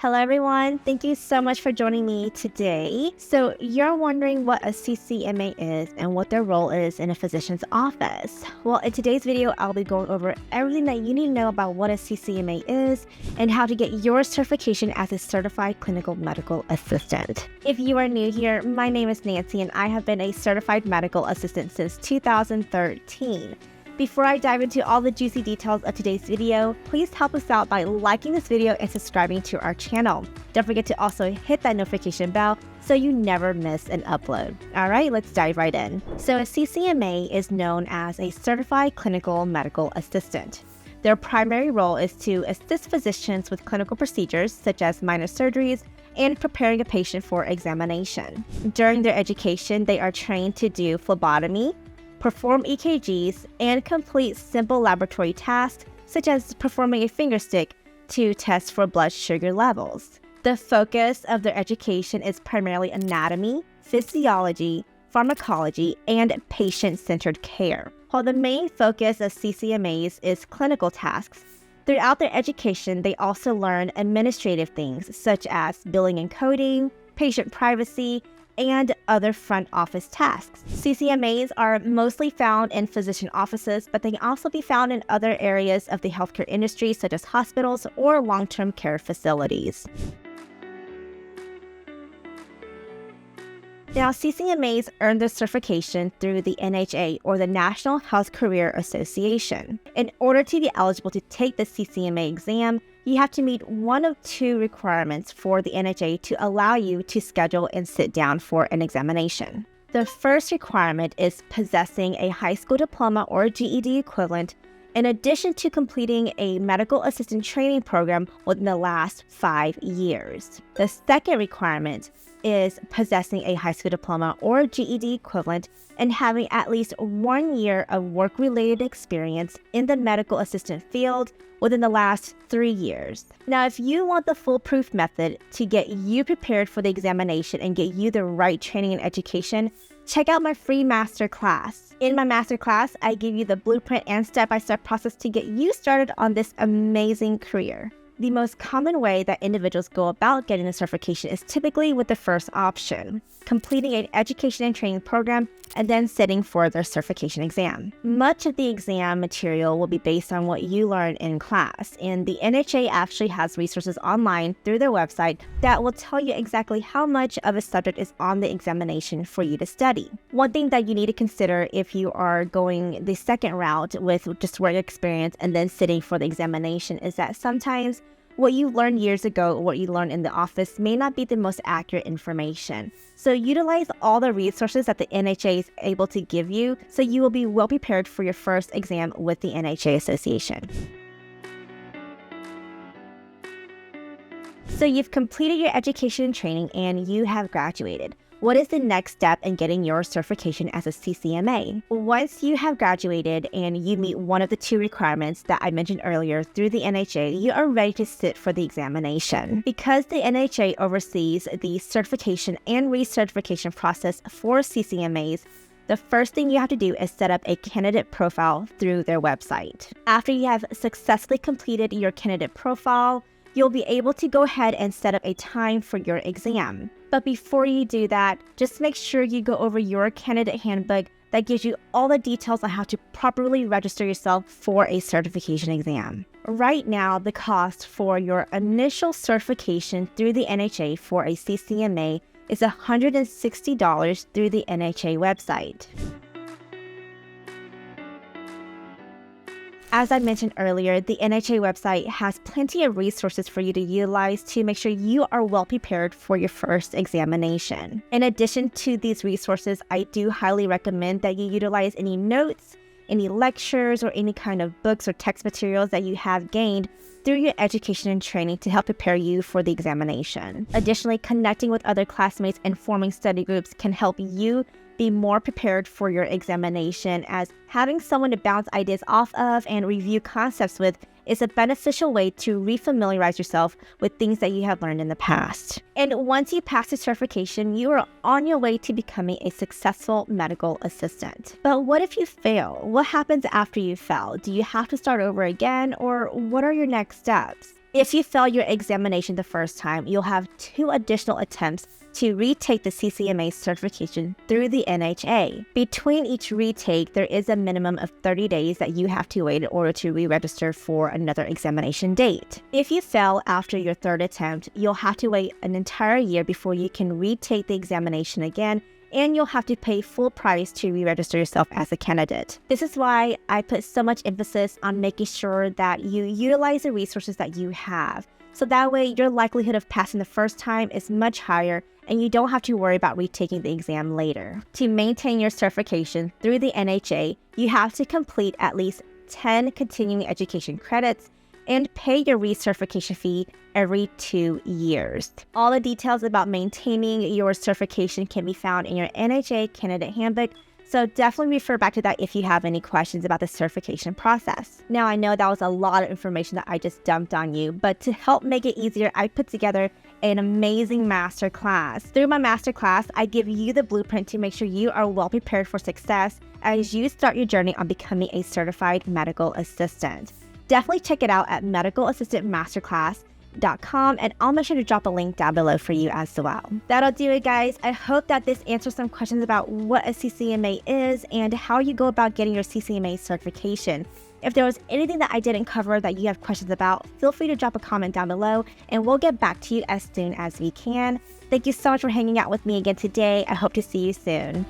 Hello everyone, thank you so much for joining me today. So you're wondering what a CCMA is and what their role is in a physician's office. Well, in today's video, I'll be going over everything that you need to know about what a CCMA is and how to get your certification as a certified clinical medical assistant. If you are new here, my name is Nancy and I have been a certified medical assistant since 2013. Before I dive into all the juicy details of today's video, please help us out by liking this video and subscribing to our channel. Don't forget to also hit that notification bell so you never miss an upload. All right, let's dive right in. So a CCMA is known as a Certified Clinical Medical Assistant. Their primary role is to assist physicians with clinical procedures such as minor surgeries and preparing a patient for examination. During their education, they are trained to do phlebotomy, perform EKGs, and complete simple laboratory tasks, such as performing a finger stick to test for blood sugar levels. The focus of their education is primarily anatomy, physiology, pharmacology, and patient-centered care. While the main focus of CCMAs is clinical tasks, throughout their education, they also learn administrative things, such as billing and coding, patient privacy, and other front office tasks. CCMAs are mostly found in physician offices, but they can also be found in other areas of the healthcare industry, such as hospitals or long-term care facilities. Now, CCMAs earn their certification through the NHA, or the National Health Career Association. In order to be eligible to take the CCMA exam, you have to meet one of two requirements for the NHA to allow you to schedule and sit down for an examination. The first requirement is possessing a high school diploma or GED equivalent, in addition to completing a medical assistant training program within the last 5 years. The second requirement is possessing a high school diploma or GED equivalent and having at least 1 year of work-related experience in the medical assistant field within the last 3 years. Now, if you want the foolproof method to get you prepared for the examination and get you the right training and education, check out my free masterclass. In my masterclass, I give you the blueprint and step-by-step process to get you started on this amazing career. The most common way that individuals go about getting the certification is typically with the first option, completing an education and training program and then sitting for their certification exam. Much of the exam material will be based on what you learn in class, and the NHA actually has resources online through their website that will tell you exactly how much of a subject is on the examination for you to study. One thing that you need to consider if you are going the second route with just work experience and then sitting for the examination is that sometimes what you learned years ago or what you learned in the office may not be the most accurate information. So utilize all the resources that the NHA is able to give you so you will be well prepared for your first exam with the NHA Association. So you've completed your education and training and you have graduated. What is the next step in getting your certification as a CCMA? Once you have graduated and you meet one of the two requirements that I mentioned earlier through the NHA, you are ready to sit for the examination. Because the NHA oversees the certification and recertification process for CCMAs, the first thing you have to do is set up a candidate profile through their website. After you have successfully completed your candidate profile, you'll be able to go ahead and set up a time for your exam. But before you do that, just make sure you go over your candidate handbook that gives you all the details on how to properly register yourself for a certification exam. Right now, the cost for your initial certification through the NHA for a CCMA is $160 through the NHA website. As I mentioned earlier, the NHA website has plenty of resources for you to utilize to make sure you are well prepared for your first examination. In addition to these resources, I do highly recommend that you utilize any notes, any lectures, or any kind of books or text materials that you have gained through your education and training to help prepare you for the examination. Additionally, connecting with other classmates and forming study groups can help you be more prepared for your examination, as having someone to bounce ideas off of and review concepts with is a beneficial way to refamiliarize yourself with things that you have learned in the past. And once you pass the certification, you are on your way to becoming a successful medical assistant. But what if you fail? What happens after you fail? Do you have to start over again, or what are your next steps? If you fail your examination the first time, you'll have 2 additional attempts to retake the CCMA certification through the NHA. Between each retake, there is a minimum of 30 days that you have to wait in order to re-register for another examination date. If you fail after your 3rd attempt, you'll have to wait an entire year before you can retake the examination again, and you'll have to pay full price to re-register yourself as a candidate. This is why I put so much emphasis on making sure that you utilize the resources that you have. So that way, your likelihood of passing the first time is much higher, and you don't have to worry about retaking the exam later. To maintain your certification through the NHA, you have to complete at least 10 continuing education credits and pay your recertification fee every 2 years. All the details about maintaining your certification can be found in your NHA Candidate Handbook, so definitely refer back to that if you have any questions about the certification process. Now, I know that was a lot of information that I just dumped on you, but to help make it easier, I put together an amazing masterclass. Through my masterclass, I give you the blueprint to make sure you are well prepared for success as you start your journey on becoming a certified medical assistant. Definitely check it out at medicalassistantmasterclass.com, and I'll make sure to drop a link down below for you as well. That'll do it, guys. I hope that this answers some questions about what a CCMA is and how you go about getting your CCMA certification. If there was anything that I didn't cover that you have questions about, feel free to drop a comment down below and we'll get back to you as soon as we can. Thank you so much for hanging out with me again today. I hope to see you soon.